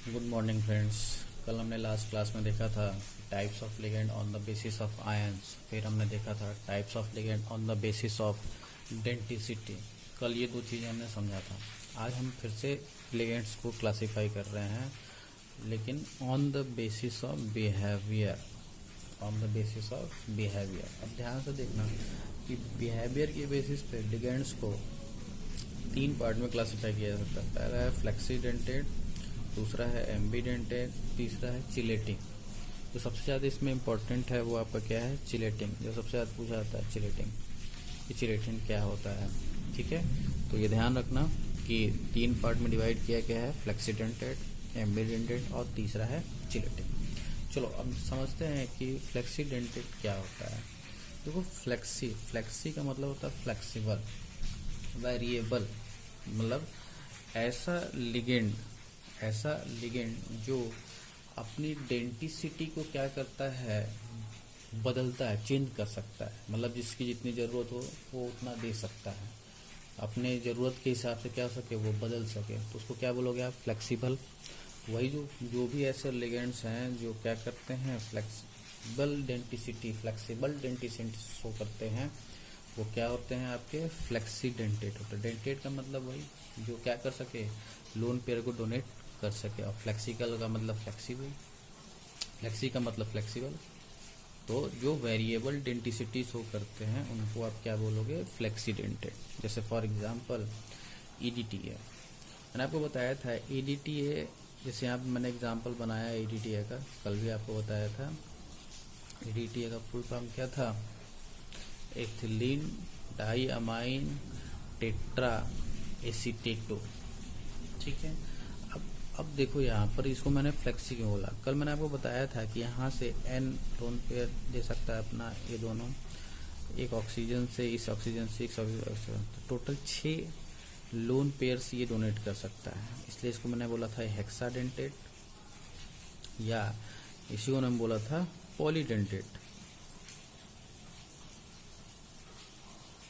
Good morning friends. कल हमने last class में देखा था types of ligand on the basis of ions, फिर हमने देखा था types of ligand on the basis of denticity. कल ये दो चीज़ें हमने समझा था। आज हम फिर से लिगेंड्स को क्लासिफाई कर रहे हैं, लेकिन on the basis of behaviour. On the basis of behaviour. अब ध्यान से देखना कि बिहेवियर के बेसिस पे लिगेंड्स को तीन पार्ट में क्लासिफाई किया जा सकता है। पहला है फ्लेक्सीडेंटेड, दूसरा है एम्बीडेंटेड, तीसरा है चिलेटिंग। जो सबसे ज़्यादा इसमें इम्पोर्टेंट है वो आपका क्या है, चिलेटिंग। जो सबसे ज़्यादा पूछा जाता है चिलेटिंग, कि चिलेटिंग क्या होता है। ठीक है, तो ये ध्यान रखना कि तीन पार्ट में डिवाइड किया गया है, फ्लेक्सीडेंटेड, एम्बीडेंटेड और तीसरा है चिलेटिंग। चलो अब समझते हैं कि फ्लेक्सीडेंटेड क्या होता है। देखो फ्लेक्सी का मतलब होता है फ्लेक्सिबल, वेरिएबल, मतलब ऐसा लिगेंड जो अपनी डेंटिसिटी को क्या करता है, बदलता है, चेंज कर सकता है। मतलब जिसकी जितनी ज़रूरत हो वो उतना दे सकता है, अपने ज़रूरत के हिसाब से क्या हो सके वो बदल सके, तो उसको क्या बोलोगे आप, फ्लेक्सिबल। वही जो भी ऐसे लिगेंड्स हैं जो क्या करते हैं, फ्लेक्सिबल डेंटिसिटी शो करते हैं, वो क्या होते हैं आपके फ्लेक्सीडेंटेड होते हैं। डेंटेड का मतलब वही जो क्या कर सके, लोन पेयर को डोनेट कर सके। और फ्लेक्सिकल का मतलब फ्लेक्सिबल, फ्लेक्सी का मतलब फ्लेक्सिबल। तो जो वेरिएबल डेंटिसिटी शो करते हैं उनको आप क्या बोलोगे, फ्लेक्सीडेंटेड। जैसे फॉर एग्जांपल ईडीटीए, मैंने आपको बताया था ईडीटीए। जैसे यहाँ पे मैंने एग्जांपल बनाया ईडीटीए का, कल भी आपको बताया था। ईडीटीए का फुल फॉर्म क्या था, एथिलीन डाइअमाइन टेट्रा एसीटेटो। ठीक है, अब देखो यहाँ पर इसको मैंने फ्लेक्सी क्यों बोला। कल मैंने आपको बताया था कि यहाँ से एन लोन पेयर दे सकता है अपना, ये दोनों एक ऑक्सीजन से इस ऑक्सीजन से एक ऑक्सीजन, तो टोटल 6 लोन पेयर्स ये डोनेट कर सकता है। इसलिए इसको मैंने बोला था हेक्साडेंटेड, या इसी को मैंने बोला था पॉलीडेंटेड।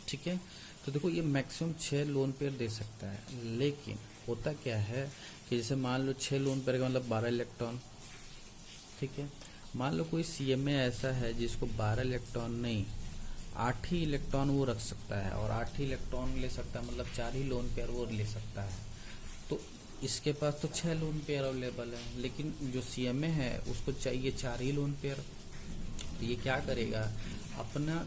ठीक है, तो देखो ये मैक्सिमम 6 लोन पेयर दे सकता है। लेकिन होता क्या है कि जैसे मान लो 6 लोन पेयर का मतलब 12 इलेक्ट्रॉन। ठीक है, मान लो कोई सीएमए ऐसा है जिसको 12 इलेक्ट्रॉन नहीं 8 ही इलेक्ट्रॉन वो रख सकता है, और 8 ही इलेक्ट्रॉन ले सकता है, मतलब 4 ही लोन पेयर वो ले सकता है। तो इसके पास तो 6 लोन पेयर अवेलेबल है, लेकिन जो सीएमए है उसको चाहिए 4 ही लोन पेयर। तो ये क्या करेगा, अपना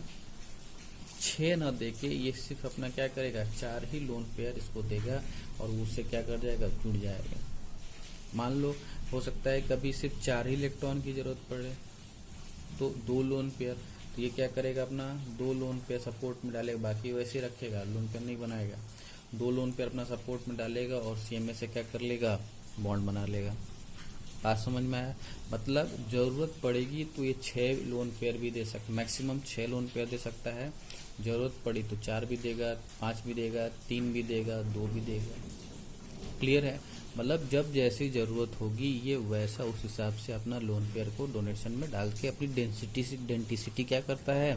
6 न दे के ये सिर्फ अपना क्या करेगा, 4 ही लोन पेयर इसको देगा, और उससे क्या कर जाएगा, जुड़ जाएगा। मान लो हो सकता है कभी सिर्फ 4 ही इलेक्ट्रॉन की जरूरत पड़े, तो 2 लोन पेयर, तो ये क्या करेगा, अपना 2 लोन पेयर सपोर्ट में डालेगा, बाकी वैसे ही रखेगा, लोन पेयर नहीं बनाएगा। 2 लोन पेयर अपना सपोर्ट में डालेगा और सीएमए से क्या कर लेगा, बॉन्ड बना लेगा। बात समझ में आया। मतलब जरूरत पड़ेगी तो ये 6 लोन पेयर भी दे सकता, मैक्सिमम 6 लोन पेयर दे सकता है। जरूरत पड़ी तो 4 भी देगा, 5 भी देगा, 3 भी देगा, 2 भी देगा। क्लियर है, मतलब जब जैसी जरूरत होगी ये वैसा उस हिसाब से अपना लोन पेयर को डोनेशन में डाल के अपनी डेंटिसिटी क्या करता है,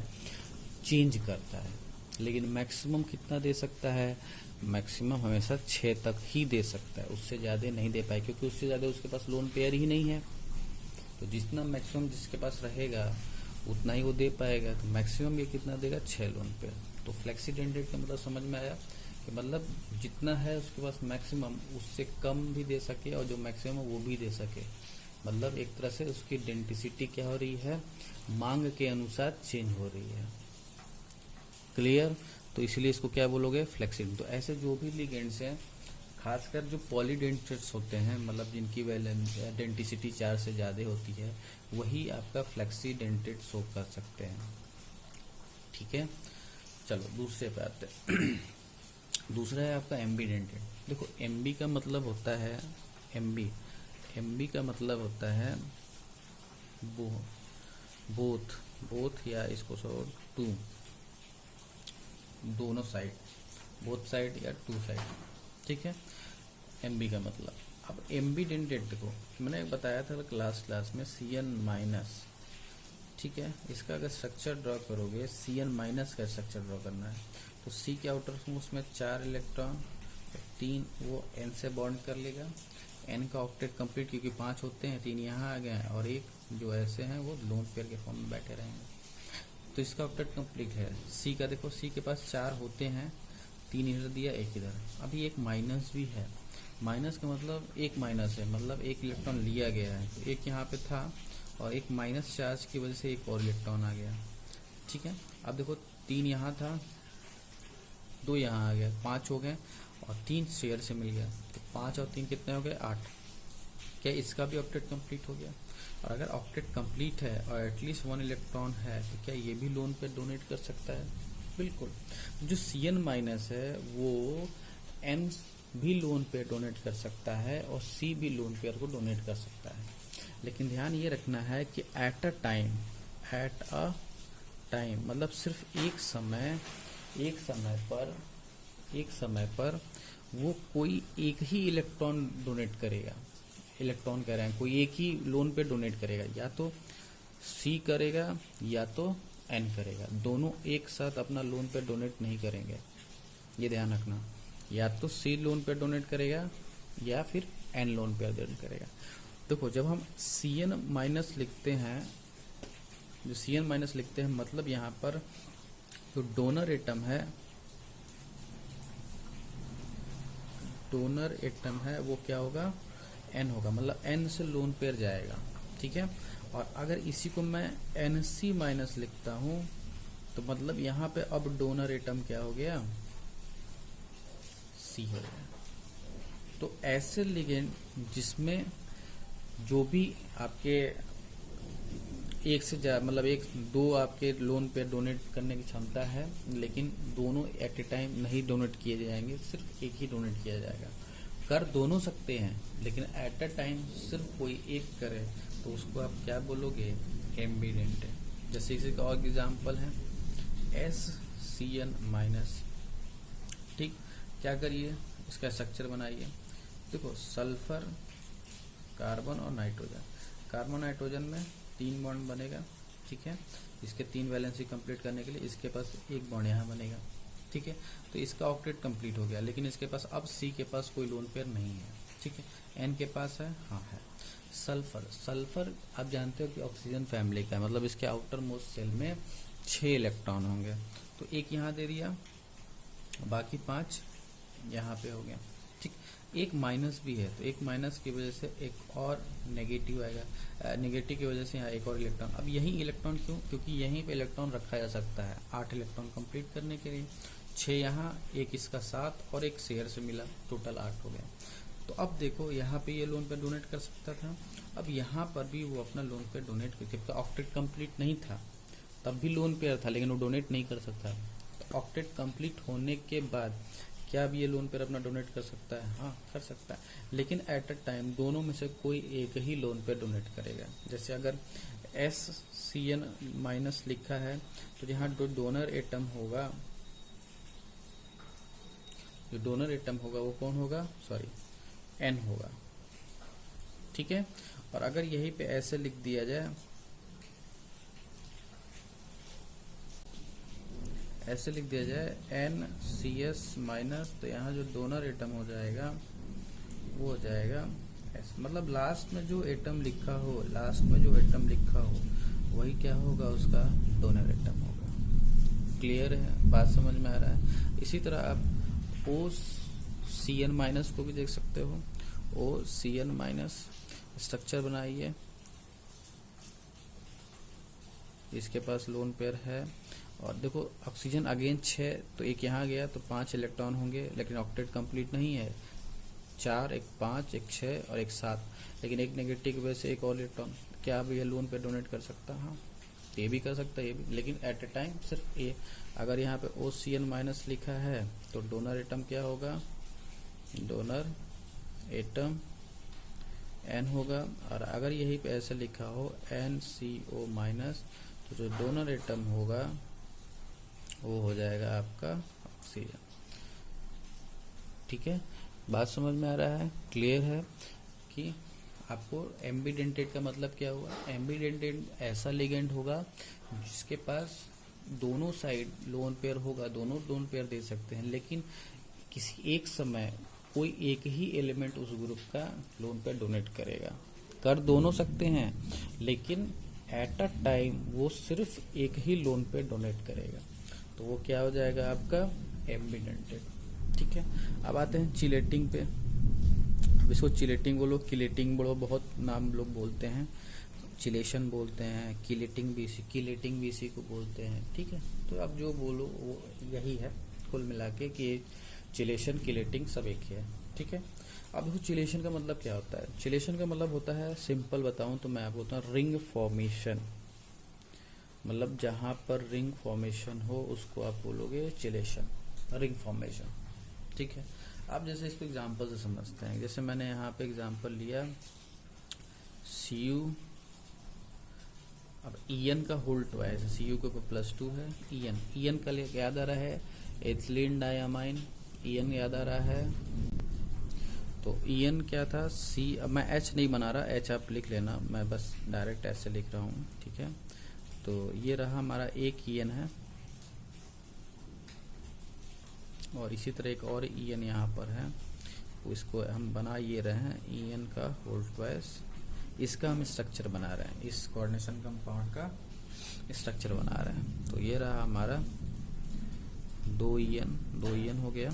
चेंज करता है। लेकिन मैक्सिमम कितना दे सकता है, मैक्सिमम हमेशा 6 तक ही दे सकता है, उससे ज़्यादा नहीं दे पाए, क्योंकि उससे ज़्यादा उसके पास लोन पेयर ही नहीं है। तो जितना मैक्सिमम जिसके पास रहेगा उतना ही वो दे पाएगा। तो मैक्सिमम ये कितना देगा, 6 लोन पेयर। तो फ्लेक्सीडेंटेड का मतलब समझ में आया कि मतलब जितना है उसके पास मैक्सिमम उससे कम भी दे सके, और जो मैक्सिमम वो भी दे सके। मतलब एक तरह से उसकी डेंटिसिटी क्या हो रही है, मांग के अनुसार चेंज हो रही है। क्लियर, तो इसलिए इसको क्या बोलोगे, फ्लेक्सिबल। तो ऐसे जो भी लिगेंड्स हैं, खासकर जो पॉलीडेंटेट्स होते हैं, मतलब जिनकी डेंटिसिटी 4 से ज़्यादा होती है, वही आपका फ्लेक्सीडेंटेड शो कर सकते हैं। ठीक है, चलो दूसरे पे आते हैं। दूसरा है आपका एम्बीडेंटेड। देखो एमबी का मतलब होता है, एमबी का मतलब होता है बोथ या इसको टू, दोनों साइड, बोथ साइड या 2 साइड। ठीक है, एमबी का मतलब। अब एम्बीडेंटेड देखो, मैंने बताया था क्लास में CN-। ठीक है, इसका अगर स्ट्रक्चर ड्रॉ करोगे, CN- का स्ट्रक्चर ड्रॉ करना है, तो C के आउटर उसमें 4 इलेक्ट्रॉन, 3 वो N से बॉन्ड कर लेगा, n का ऑक्टेट कंप्लीट, क्योंकि 5 होते हैं, 3 यहाँ आ गए हैं और एक जो ऐसे हैं वो लोन पेयर के फॉर्म में बैठे रहेंगे, तो इसका ऑक्टेट कंप्लीट है। सी का देखो, सी के पास 4 होते हैं, 3 इधर दिया, एक इधर। अभी एक माइनस भी है, माइनस का मतलब एक माइनस है, मतलब एक इलेक्ट्रॉन लिया गया है, तो एक यहाँ पे था और एक माइनस चार्ज की वजह से एक और इलेक्ट्रॉन आ गया। ठीक है, अब देखो 3 यहाँ था, 2 यहाँ आ गया, 5 हो गए और 3 शेयर से मिल गया, तो 5 और 3 कितने हो गए, 8। क्या इसका भी ऑक्टेट कंप्लीट हो गया? और अगर ऑक्टेट कंप्लीट है और एटलीस्ट 1 इलेक्ट्रॉन है, तो क्या ये भी लोन पेयर डोनेट कर सकता है? बिल्कुल। जो Cn माइनस है वो N भी लोन पेयर डोनेट कर सकता है और C भी लोन पेयर को डोनेट कर सकता है, लेकिन ध्यान ये रखना है कि एट अ टाइम मतलब सिर्फ एक समय पर वो कोई एक ही इलेक्ट्रॉन डोनेट करेगा। इलेक्ट्रॉन कह रहे हैं, कोई एक ही लोन पे डोनेट करेगा, या तो C करेगा या तो N करेगा, दोनों एक साथ अपना लोन पे डोनेट नहीं करेंगे, ये ध्यान रखना। या तो C लोन पे डोनेट करेगा या फिर N लोन पे डोनेट करेगा। देखो जब हम Cn माइनस लिखते हैं, जो Cn माइनस लिखते हैं, मतलब यहाँ पर जो डोनर एटम है वो क्या होगा, N होगा, मतलब N से लोन पेयर जाएगा। ठीक है, और अगर इसी को मैं Nc माइनस लिखता हूं, तो मतलब यहाँ पे अब डोनर एटम क्या हो गया, C हो गया। तो ऐसे लिगेंड जिसमें जो भी आपके एक से मतलब एक दो आपके लोन पेयर डोनेट करने की क्षमता है, लेकिन दोनों एट ए टाइम नहीं डोनेट किए जाएंगे, सिर्फ एक ही डोनेट किया जाएगा। कर दोनों सकते हैं, लेकिन एट अ टाइम सिर्फ कोई एक करे, तो उसको आप क्या बोलोगे, एम्बिडेंट। जैसे इसी का और एग्जाम्पल है SCN माइनस। ठीक, क्या करिए, इसका स्ट्रक्चर बनाइए। देखो सल्फर, कार्बन और नाइट्रोजन, कार्बन नाइट्रोजन में 3 बॉन्ड बनेगा। ठीक है, इसके 3 वैलेंसी कंप्लीट करने के लिए इसके पास एक बॉन्ड यहाँ बनेगा। ठीक है, तो इसका ऑक्टेट कंप्लीट हो गया, लेकिन इसके पास अब C के पास कोई लोन पेयर नहीं है। ठीक है, N के पास है, हाँ है। सल्फर आप जानते हो कि ऑक्सीजन फैमिली का है, मतलब इसके आउटर मोस्ट सेल में 6 इलेक्ट्रॉन होंगे, तो एक यहाँ दे दिया, बाकी 5 यहाँ पे हो गया। ठीक, एक माइनस भी है, तो एक माइनस की वजह से एक और नेगेटिव आएगा, नेगेटिव की वजह से यहाँ एक और इलेक्ट्रॉन। अब यही इलेक्ट्रॉन क्यों, क्योंकि यहीं पे इलेक्ट्रॉन रखा जा सकता है 8 इलेक्ट्रॉन कंप्लीट करने के लिए, 6 यहाँ, एक इसका 7 और एक शेयर से मिला, टोटल 8 हो गया। तो अब देखो यहाँ पे ये लोन पे डोनेट कर सकता था, अब यहाँ पर भी वो अपना लोन पे डोनेट करके, ऑक्टेट कंप्लीट नहीं था तब भी लोन पेयर था, लेकिन वो डोनेट नहीं कर सकता। तो ऑक्टेट कंप्लीट होने के बाद क्या अब ये लोन पेयर अपना डोनेट कर सकता है? हाँ कर सकता है, लेकिन एट अ टाइम दोनों में से कोई एक ही लोन पेयर डोनेट करेगा। जैसे अगर SCN माइनस लिखा है, तो जहाँ जो डोनर एटम होगा वो कौन होगा, सॉरी N होगा। ठीक है, और अगर यहीं पे ऐसे लिख दिया जाए, NCS माइनस, तो यहाँ जो डोनर एटम हो जाएगा वो हो जाएगा S, मतलब लास्ट में जो एटम लिखा हो वही क्या होगा, उसका डोनर एटम होगा। क्लियर है, बात समझ में आ रहा है? इसी तरह आप OCN माइनस को भी देख सकते हो, OCN माइनस स्ट्रक्चर बनाइए, इसके पास लोन पेयर है, और देखो ऑक्सीजन अगेन 6, तो एक यहाँ गया तो 5 इलेक्ट्रॉन होंगे, लेकिन ऑक्टेट कंप्लीट नहीं है, 4, एक 5, एक 6 और एक 7, लेकिन एक नेगेटिव की वजह से एक और इलेक्ट्रॉन। क्या अब ये लोन पे डोनेट कर सकता? हाँ ये भी कर सकता है, ये भी, लेकिन एट ए टाइम सिर्फ ये। अगर यहाँ पे OCN माइनस लिखा है तो डोनर एटम क्या होगा, डोनर एटम N होगा, और अगर यहीं पे ऐसे लिखा हो NCO माइनस, तो जो डोनर एटम होगा वो हो जाएगा आपका ऑक्सीजन। ठीक है, बात समझ में आ रहा है? क्लियर है कि आपको एम्बिडेंटेड का मतलब क्या हुआ? एम्बिडेंटेड ऐसा लिगेंड होगा जिसके पास दोनों साइड लोन पेयर होगा, दोनों लोन पेयर दे सकते हैं, लेकिन किसी एक समय कोई एक ही एलिमेंट उस ग्रुप का लोन पेयर डोनेट करेगा। कर दोनों सकते हैं, लेकिन एट अ टाइम वो सिर्फ एक ही लोन पेयर डोनेट करेगा, तो वो क्या हो जाएगा आपका एम्बिडेंटेड। ठीक है, अब आते हैं चिलेटिंग पे। अब इसको चिलेटिंग बोलो, किलेटिंग बोलो, बहुत नाम लोग बोलते हैं, चिलेशन बोलते हैं, किलेटिंग भी इसी को बोलते हैं। ठीक है, तो अब जो बोलो वो यही है कुल मिला के कि चिलेशन किलेटिंग सब एक ही है। ठीक है, अब देखो चिलेशन का मतलब क्या होता है। चिलेशन का मतलब होता है, सिंपल बताऊं तो मैं आपको बताऊं, रिंग फॉर्मेशन। मतलब जहां पर रिंग फॉर्मेशन हो उसको आप बोलोगे चिलेशन, रिंग फॉर्मेशन। ठीक है, अब जैसे इसको एग्जांपल से समझते हैं। जैसे मैंने यहाँ पे एग्जांपल लिया Cu, अब En का होल ट्वाइस, Cu के ऊपर +2 है, En का याद आ रहा है एथिलीन डायमाइन, En याद आ रहा है। तो En क्या था C, अब मैं H नहीं बना रहा, H आप लिख लेना, मैं बस डायरेक्ट ऐसे लिख रहा हूँ। ठीक है, तो ये रहा हमारा एक En है, और इसी तरह एक और En यहाँ पर है, तो इसको हम बना ये रहे हैं En का होल ट्वाइस। इसका हम स्ट्रक्चर बना रहे हैं, इस कोऑर्डिनेशन कंपाउंड का स्ट्रक्चर बना रहे हैं। तो ये रहा हमारा 2En हो गया।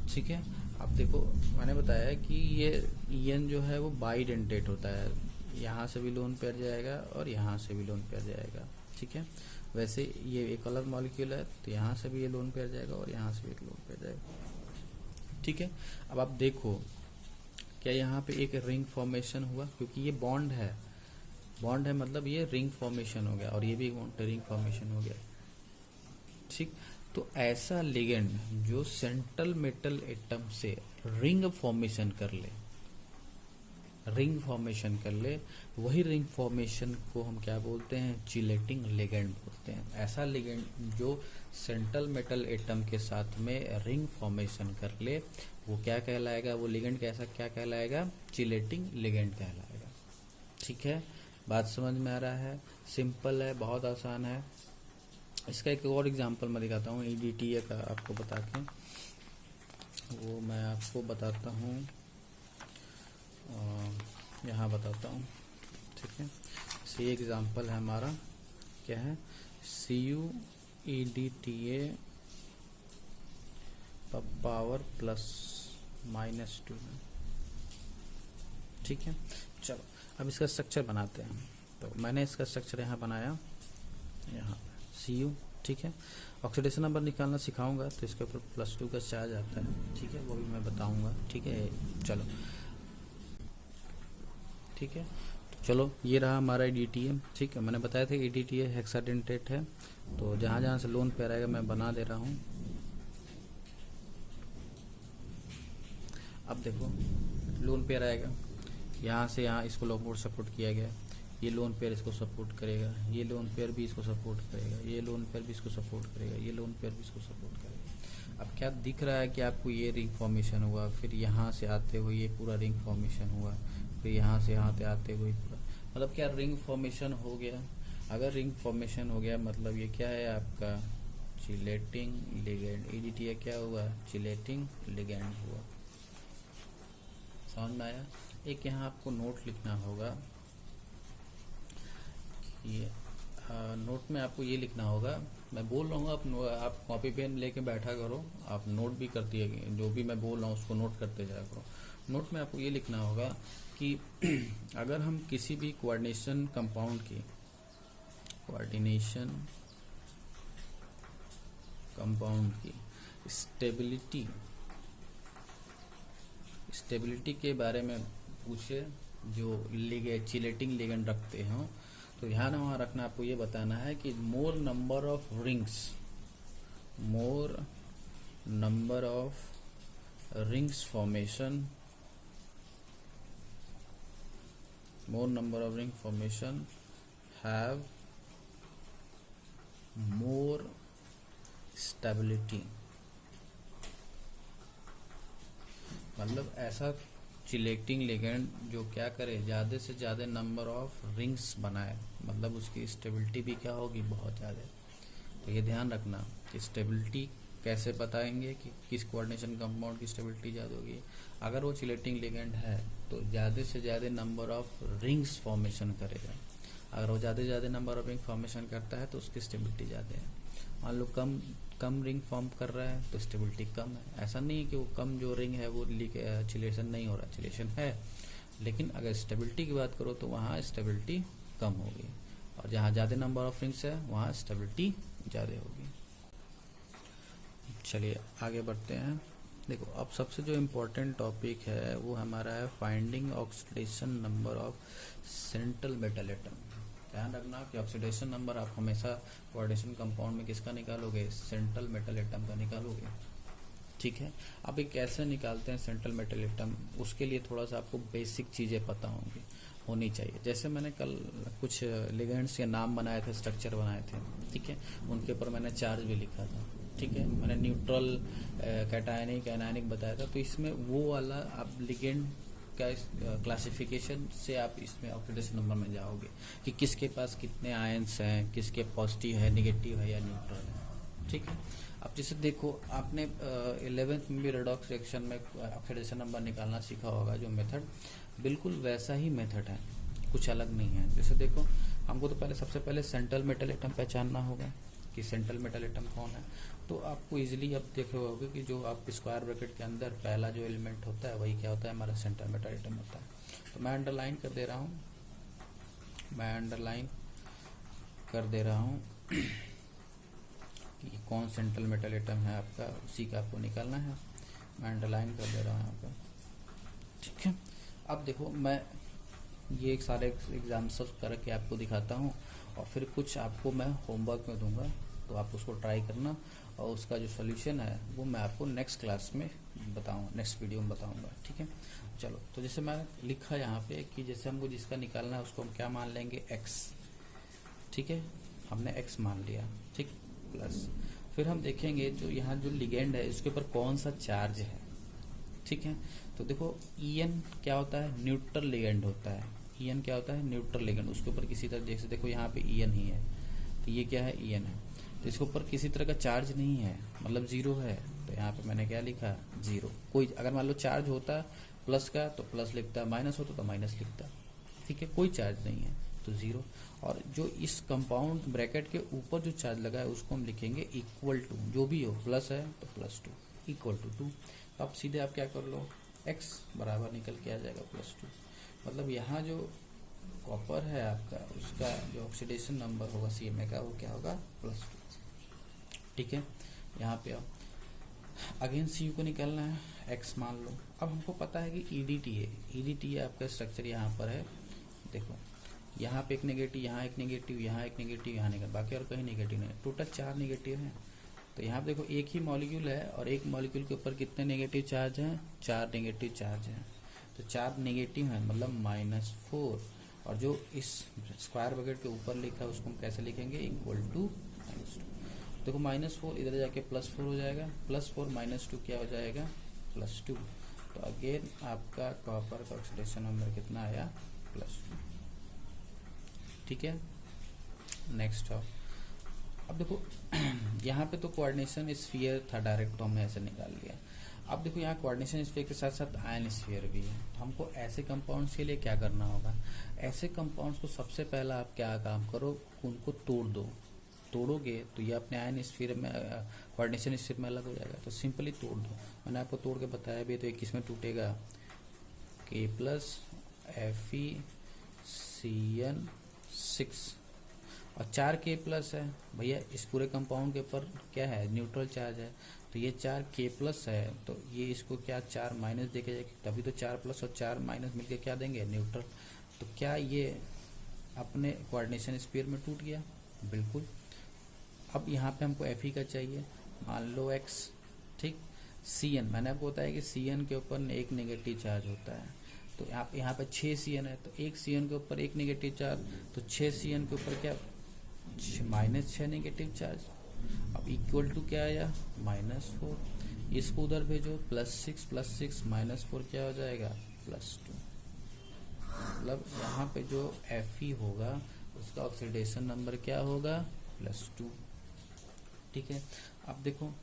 ठीक है, अब देखो मैंने बताया कि ये En जो है वो बाइडेंटेट होता है, यहाँ से भी लोन पेयर जाएगा और यहाँ से भी लोन पेयर जाएगा। ठीक है, वैसे ये एक अलग मॉलिक्यूल है, तो यहाँ से भी ये लोन पेयर जाएगा और यहाँ से भी एक लोन पेयर जाएगा। ठीक है, अब आप देखो क्या यहाँ पे एक रिंग फॉर्मेशन हुआ, क्योंकि ये बॉन्ड है मतलब ये रिंग फॉर्मेशन हो गया, और ये भी रिंग फॉर्मेशन हो गया। ठीक, तो ऐसा लिगेंड जो सेंट्रल मेटल एटम से रिंग फॉर्मेशन कर ले, वही रिंग फॉर्मेशन को हम क्या बोलते हैं, चिलेटिंग लिगेंड बोलते हैं। ऐसा लिगेंड जो सेंट्रल मेटल एटम के साथ में रिंग फॉर्मेशन कर ले, वो क्या कहलाएगा, वो लिगेंड कैसा क्या कहलाएगा, चिलेटिंग लिगेंड कहलाएगा। ठीक है, बात समझ में आ रहा है, सिंपल है, बहुत आसान है। इसका एक और एग्जांपल मैं दिखाता हूँ EDTA का आपको बता के, वो मैं आपको बताता हूँ, यहाँ बताता हूँ। ठीक है, ये एग्जांपल है हमारा, क्या है, CuEDTA पावर +-2। ठीक है, चलो अब इसका स्ट्रक्चर बनाते हैं। तो मैंने इसका स्ट्रक्चर यहाँ बनाया, यहाँ Cu। ठीक है, ऑक्सीडेशन नंबर निकालना सिखाऊंगा, तो इसके ऊपर +2 का चार्ज आता है। ठीक है, वो भी मैं बताऊंगा। ठीक है, चलो ठीक है, तो चलो ये रहा हमारा EDTA। ठीक है, मैंने बताया था EDTA हेक्साडेंटेट है, तो जहाँ जहाँ से लोन पेयर आएगा मैं बना दे रहा हूँ। अब देखो लोन पेयर आएगा, यहाँ से यहाँ इसको लोन सपोर्ट किया गया, ये लोन पेयर इसको सपोर्ट करेगा, ये लोन पेयर भी इसको सपोर्ट करेगा, ये लोन पेयर भी इसको सपोर्ट करेगा, ये लोन पेयर भी इसको सपोर्ट करेगा। अब क्या दिख रहा है कि आपको ये रिंग फॉर्मेशन हुआ, फिर यहाँ से आते हुए ये पूरा रिंग फॉर्मेशन हुआ, फिर यहाँ से यहाँ आते हुए पूरा, मतलब क्या रिंग फॉर्मेशन हो गया। अगर रिंग फॉर्मेशन हो गया मतलब ये क्या है आपका चिलेटिंग लिगेंड। EDTA क्या हुआ, चिलेटिंग लिगेंड हुआ। समझ में आया। एक यहाँ आपको नोट लिखना होगा, ये नोट में आपको ये लिखना होगा, मैं बोल रहा हूँ आप कॉपी पेन लेके बैठा करो, आप नोट भी करती है, जो भी मैं बोल रहा हूँ उसको नोट करते जाया करो। नोट में आपको ये लिखना होगा कि अगर हम किसी भी कोऑर्डिनेशन कंपाउंड की, कोऑर्डिनेशन कंपाउंड की स्टेबिलिटी के बारे में पूछे, जो चिलेटिंग लिगेंड रखते हो, तो ध्यान वहाँ रखना, आपको ये बताना है कि मोर number of rings formation have more stability. मतलब ऐसा चिलेटिंग लिगेंड जो क्या करे, ज़्यादा से ज़्यादा नंबर ऑफ रिंग्स बनाए, मतलब उसकी स्टेबिलिटी भी क्या होगी, बहुत ज़्यादा। तो ये ध्यान रखना कि स्टेबिलिटी कैसे बताएंगे कि किस कोऑर्डिनेशन कंपाउंड की स्टेबिलिटी ज़्यादा होगी? अगर वो चिलेटिंग लिगेंड है तो ज़्यादा से ज़्यादा नंबर ऑफ रिंग्स फॉर्मेशन करेगा। अगर वो ज़्यादा से ज़्यादा नंबर ऑफ रिंग फॉर्मेशन करता है तो उसकी स्टेबिलिटी ज़्यादा है। मान लो कम रिंग फॉर्म कर रहा है तो स्टेबिलिटी कम है। ऐसा नहीं है कि वो कम जो रिंग है वो चिलेशन नहीं हो रहा, चिलेशन है, लेकिन अगर स्टेबिलिटी की बात करो तो वहाँ स्टेबिलिटी कम होगी, और जहाँ ज़्यादा नंबर ऑफ रिंग्स है वहाँ स्टेबिलिटी ज़्यादा होगी। चलिए आगे बढ़ते हैं। देखो अब सबसे जो इम्पोर्टेंट टॉपिक है वो हमारा है finding oxidation number of central metal atom. ध्यान रखना कि ऑक्सीडेशन नंबर आप हमेशा कोऑर्डिनेशन कंपाउंड में किसका निकालोगे? सेंट्रल मेटल एटम का निकालोगे, ठीक है। अब ये कैसे निकालते हैं सेंट्रल मेटल एटम, उसके लिए थोड़ा सा आपको बेसिक चीज़ें पता होनी चाहिए। जैसे मैंने कल कुछ लिगेंड्स के नाम बनाए थे, स्ट्रक्चर बनाए थे, ठीक है, उनके ऊपर मैंने चार्ज भी लिखा था, ठीक है। मैंने न्यूट्रल, कैटायनिक, एनायनिक बताया था। तो इसमें वो वाला आप लिगेंड का क्लासिफिकेशन से आप इसमें ऑक्सीडेशन नंबर में जाओगे कि किसके पास कितने आयंस हैं, किसके पॉजिटिव है, नेगेटिव है या न्यूट्रल है, ठीक है। अब जैसे देखो आपने 11th में भी रेडॉक्स रिएक्शन में ऑक्सीडेशन नंबर निकालना सीखा होगा, जो मेथड बिल्कुल वैसा ही मेथड है, कुछ अलग नहीं है। जैसे देखो हमको तो सबसे पहले सेंट्रल मेटल एटम पहचानना होगा कि सेंट्रल मेटल एटम कौन है। तो आपको इजीली अब देखे होगे कि जो आप स्क्वायर ब्रैकेट के अंदर पहला जो एलिमेंट होता है वही क्या होता है? हमारा सेंट्रल मेटल एटम होता है। तो मैं अंडरलाइन कर दे रहा हूँ कि कौन सेंट्रल मेटल एटम है आपका, उसी का आपको निकालना है। मैं अंडरलाइन कर दे रहा हूँ यहाँ पर, ठीक है। अब देखो मैं ये एक सारे एग्जाम्पल्स करके आपको दिखाता हूँ और फिर कुछ आपको मैं होमवर्क में दूंगा, तो आप उसको ट्राई करना और उसका जो सोल्यूशन है वो मैं आपको नेक्स्ट क्लास में बताऊँगा, नेक्स्ट वीडियो में बताऊँगा, ठीक है। चलो, तो जैसे मैंने लिखा यहाँ पे कि जैसे हमको जिसका निकालना है उसको हम क्या मान लेंगे? x, ठीक है, हमने x मान लिया, ठीक, प्लस फिर हम देखेंगे जो यहाँ जो लिगेंड है इसके ऊपर कौन सा चार्ज है, ठीक है। तो देखो En क्या होता है? न्यूट्रल लिगेंड होता है। En क्या होता है? Neutral ligand. उसके ऊपर किसी तरह, जैसे देखो यहाँ पे En ही है, तो ये क्या है? En है। तो इसके ऊपर किसी तरह का चार्ज नहीं है, मतलब जीरो है। तो यहाँ पे मैंने क्या लिखा? जीरो। कोई अगर मान लो चार्ज होता प्लस का तो प्लस लिखता, माइनस होता तो माइनस लिखता, ठीक है। कोई चार्ज नहीं है तो जीरो। और जो इस कंपाउंड ब्रैकेट के ऊपर जो चार्ज लगा है उसको हम लिखेंगे इक्वल टू, जो भी हो, प्लस है तो प्लस टू, इक्वल टू 2। तो आप सीधे आप क्या कर लो? x बराबर निकल के आ जाएगा +2। मतलब यहाँ जो कॉपर है आपका, उसका जो ऑक्सीडेशन नंबर होगा CMA का, वो क्या होगा? +2, ठीक है। यहाँ पे अब अगेन Cu को निकालना है, x मान लो। अब हमको पता है कि EDT है आपका स्ट्रक्चर यहाँ पर है। देखो यहाँ पे एक नेगेटिव, यहाँ एक नेगेटिव, यहाँ एक नेगेटिव, यहाँ नेगेटिव, बाकी और कहीं नेगेटिव नहीं, टोटल 4 नेगेटिव हैं। तो यहाँ पे देखो एक ही मॉलिक्यूल है और एक मॉलिक्यूल के ऊपर कितने नेगेटिव चार्ज हैं? 4 नेगेटिव चार्ज हैं। तो 4 नेगेटिव हैं मतलब -4, और जो इस स्क्वायर ब्रैकेट के ऊपर लिखा है उसको हम कैसे लिखेंगे? Equal to -2। देखो -4 इधर जाके +4 हो जाएगा, +4 -2 क्या हो जाएगा? +2। तो अगेन आपका कॉपर का ऑक्सीडेशन नंबर कितना आया? +2, ठीक है। नेक्स्ट अब देखो यहाँ पे तो कोऑर्डिनेशन स्फीयर था डायरेक्ट, तो हमने ऐसे निकाल लिया। अब देखो यहाँ कोऑर्डिनेशन स्फीयर के साथ साथ आयन स्फीयर भी है। हमको ऐसे कंपाउंड्स के लिए क्या करना होगा? ऐसे कंपाउंड्स को सबसे पहला आप क्या काम करो? उनको तोड़ दो। तोड़ोगे तो ये अपने आयन स्फीयर में, कोऑर्डिनेशन स्फीयर में अलग हो जाएगा। तो सिंपली तोड़ दो। मैंने आपको तोड़ के बताया भी, तो ये किस में टूटेगा? K+ FeCN6 और 4 K+ है भैया। इस पूरे कंपाउंड के ऊपर क्या है? न्यूट्रल चार्ज है। तो ये 4 K+ है, तो ये इसको क्या 4 माइनस देके जाएगा, तभी तो 4+ और 4 माइनस मिलके क्या देंगे? न्यूट्रल। तो क्या ये अपने कोऑर्डिनेशन स्फीयर में टूट गया? बिल्कुल। अब यहाँ पे हमको Fe का चाहिए, मान लो x, ठीक। Cn, मैंने आपको बताया कि Cn के ऊपर एक नेगेटिव चार्ज होता है। तो यहाँ पे 6 Cn है, तो एक Cn के ऊपर एक नेगेटिव चार्ज, तो 6 Cn के ऊपर क्या? -6 नेगेटिव चार्ज। अब इक्वल टू क्या आया? -4। इसको उधर भेजो, +6 -4 क्या हो जाएगा? +2। मतलब यहाँ पे जो Fe होगा उसका ऑक्सीडेशन नंबर क्या होगा? +2, ठीक है। अब देखो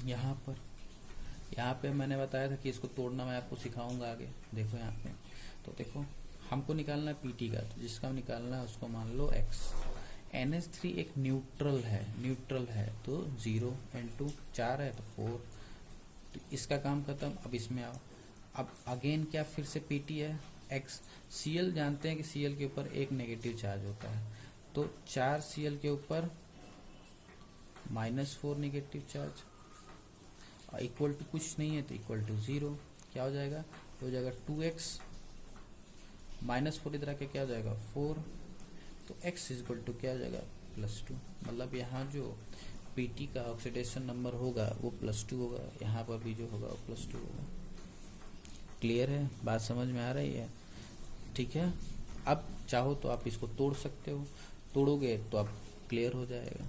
यहाँ पे मैंने बताया था कि इसको तोड़ना मैं आपको सिखाऊंगा आगे। देखो यहाँ पे, तो देखो हमको निकालना है पीटी का, तो जिसका निकालना है उसको मान लो x। NH3 एक न्यूट्रल है तो 0 N2 4 है तो 4, तो इसका काम खत्म। अब इसमें आओ, अब अगेन क्या फिर से पीटी है x। Cl जानते हैं कि Cl के ऊपर एक नेगेटिव चार्ज होता है, तो 4 Cl के ऊपर -4 नेगेटिव चार्ज, इक्वल टू कुछ नहीं है तो इक्वल टू 0। क्या हो जाएगा 2x, -4 इधर आके क्या हो जाएगा 4, तो x इक्वल टू क्या हो जाएगा +2। मतलब यहाँ जो पीटी का ऑक्सीडेशन नंबर होगा वो +2 होगा, यहाँ पर भी जो होगा वो +2 होगा। क्लियर है, बात समझ में आ रही है? ठीक है, अब चाहो तो आप इसको तोड़ सकते हो, तोड़ोगे तो आप क्लियर हो जाएगा।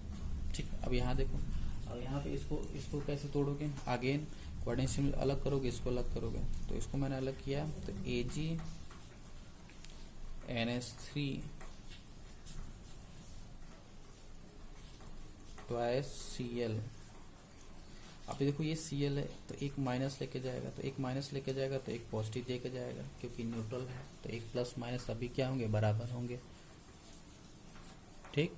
ठीक, अब यहाँ देखो, अब यहाँ पे इसको कैसे तोड़ोगे, अगेन कोऑर्डिनेशन अलग करोगे, इसको अलग करोगे, तो इसको मैंने अलग किया, तो AgNH3 ट्वाइस Cl। अब देखो ये Cl है तो एक माइनस लेके जाएगा, तो एक माइनस लेके जाएगा तो एक पॉजिटिव लेके जाएगा, क्योंकि न्यूट्रल है तो एक प्लस माइनस अभी क्या होंगे, बराबर होंगे। ठीक,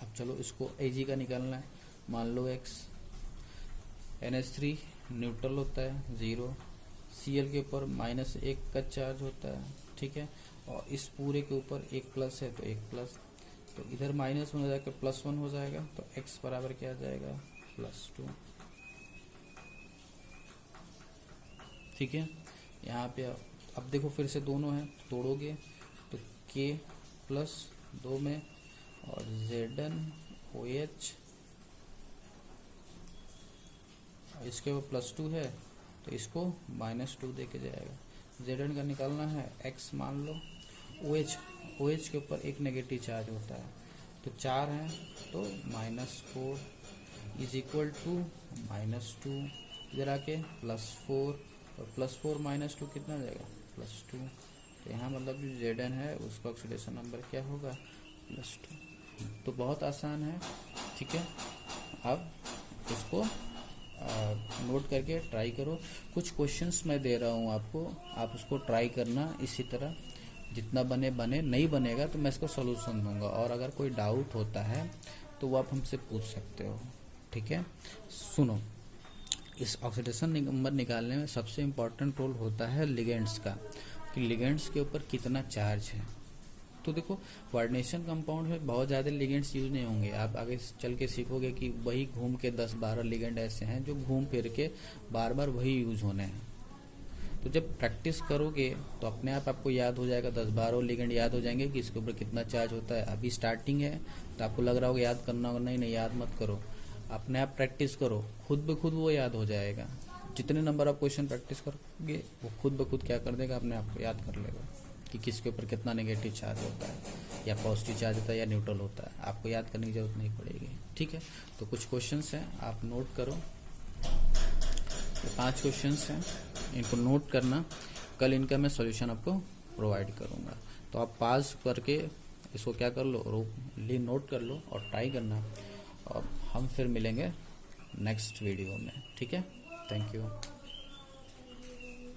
अब चलो इसको Ag का निकालना है, मान लो x। NH3 न्यूट्रल होता है 0, Cl के ऊपर -1 का चार्ज होता है, ठीक है, और इस पूरे के ऊपर एक प्लस है तो एक प्लस, तो इधर -1 हो जाकर +1 हो जाएगा, तो x बराबर क्या आ जाएगा +2। ठीक है, यहाँ पे अब देखो फिर से दोनों हैं, तोड़ोगे तो k +2 में और ZnOH, इसके ऊपर +2 है तो इसको -2 दे के जाएगा। Zn का निकालना है, x मान लो, OH के ऊपर एक नेगेटिव चार्ज होता है, तो 4 है तो -4 इज इक्वल टू -2, इधर आके +4, और +4 -2 कितना हो जाएगा +2, तो यहाँ मतलब जो Zn है उसका ऑक्सीडेशन नंबर क्या होगा +2। तो बहुत आसान है, ठीक है। अब इसको नोट करके ट्राई करो, कुछ क्वेश्चंस मैं दे रहा हूँ आपको, आप उसको ट्राई करना इसी तरह, जितना बने, नहीं बनेगा तो मैं इसको सॉल्यूशन दूंगा, और अगर कोई डाउट होता है तो वो आप हमसे पूछ सकते हो। ठीक है, सुनो, इस ऑक्सीडेशन नंबर निकालने में सबसे इम्पोर्टेंट रोल होता है लिगेंड्स का, कि लिगेंड्स के ऊपर कितना चार्ज है। तो देखो कोऑर्डिनेशन कंपाउंड में बहुत ज़्यादा लिगेंड्स यूज नहीं होंगे, आप आगे चल के सीखोगे कि वही घूम के 10-12 लिगेंड ऐसे हैं जो घूम फिर के बार बार वही यूज होने हैं। तो जब प्रैक्टिस करोगे तो अपने आप आपको याद हो जाएगा, 10-12 लिगेंड याद हो जाएंगे कि इसके ऊपर कितना चार्ज होता है। अभी स्टार्टिंग है तो आपको लग रहा होगा याद करना होगा, नहीं याद मत करो, अपने आप प्रैक्टिस करो, खुद ब खुद वो याद हो जाएगा। जितने नंबर आप क्वेश्चन प्रैक्टिस करोगे वो खुद ब खुद क्या कर देगा, अपने आप को याद कर लेगा कि किसके ऊपर कितना नेगेटिव चार्ज होता है, या पॉजिटिव चार्ज होता है या न्यूट्रल होता है, आपको याद करने की जरूरत नहीं पड़ेगी। ठीक है, तो कुछ क्वेश्चंस हैं, आप नोट करो, तो 5 क्वेश्चंस हैं, इनको नोट करना, कल इनका मैं सॉल्यूशन आपको प्रोवाइड करूंगा। तो आप पास करके इसको क्या कर लो, नोट कर लो और ट्राई करना, और हम फिर मिलेंगे नेक्स्ट वीडियो में। ठीक है, थैंक यू।